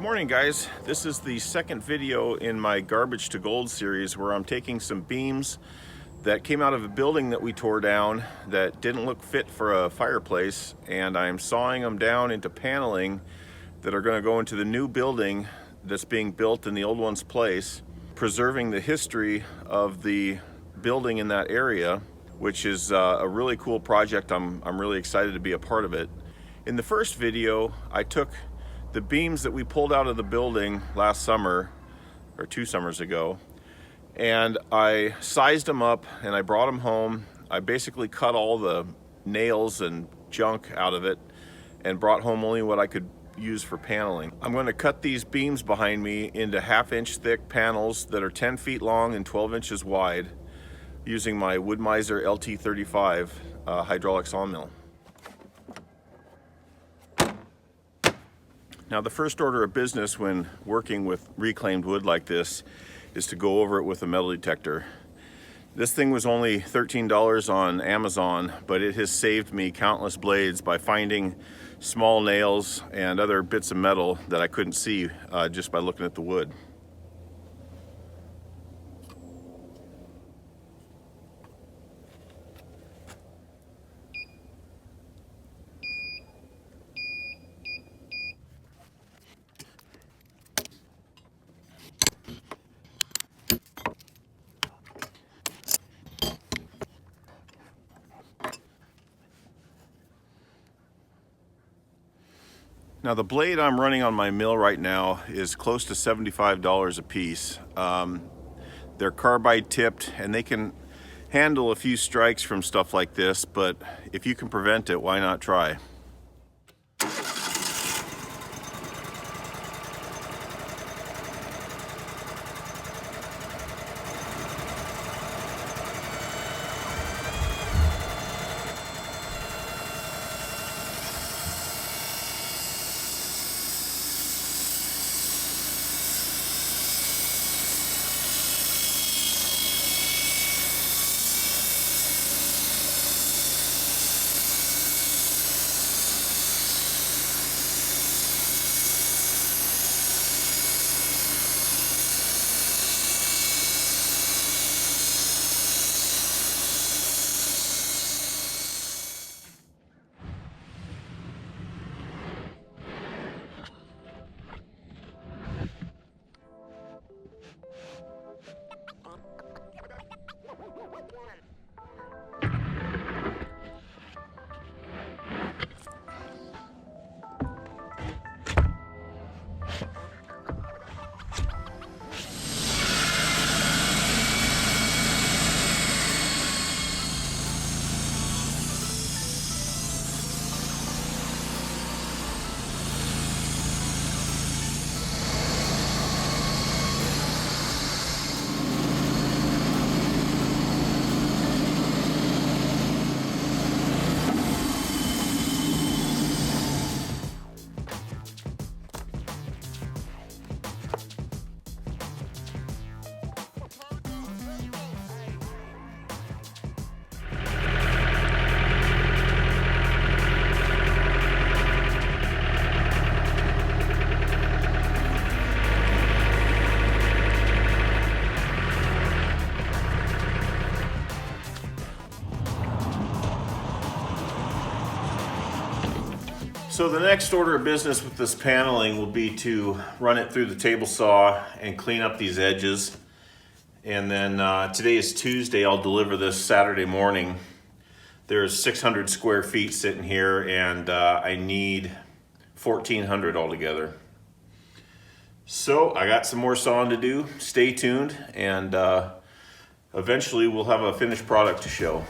Good morning, guys. This is the second video in my Garbage to Gold series where I'm taking some beams that came out of a building that we tore down that didn't look fit for a fireplace, and I'm sawing them down into paneling that are going to go into the new building that's being built in the old one's place, preserving the history of the building in that area, which is a really cool project. I'm really excited to be a part of it. In the first video, I took the beams that we pulled out of the building last summer, or 2 summers ago, and I sized them up and I brought them home. I basically cut all the nails and junk out of it and brought home only what I could use for paneling. I'm going to cut these beams behind me into 1/2 inch thick panels that are 10 feet long and 12 inches wide using my Wood-Mizer LT35 hydraulic sawmill. Now, the first order of business when working with reclaimed wood like this is to go over it with a metal detector. This thing was only $13 on Amazon, but it has saved me countless blades by finding small nails and other bits of metal that I couldn't see just by looking at the wood. Now, the blade I'm running on my mill right now is close to $75 a piece. They're carbide tipped and they can handle a few strikes from stuff like this, but if you can prevent it, why not try? So the next order of business with this paneling will be to run it through the table saw and clean up these edges. And then today is Tuesday, I'll deliver this Saturday morning. There's 600 square feet sitting here and I need 1,400 altogether. So I got some more sawing to do. Stay tuned and eventually we'll have a finished product to show.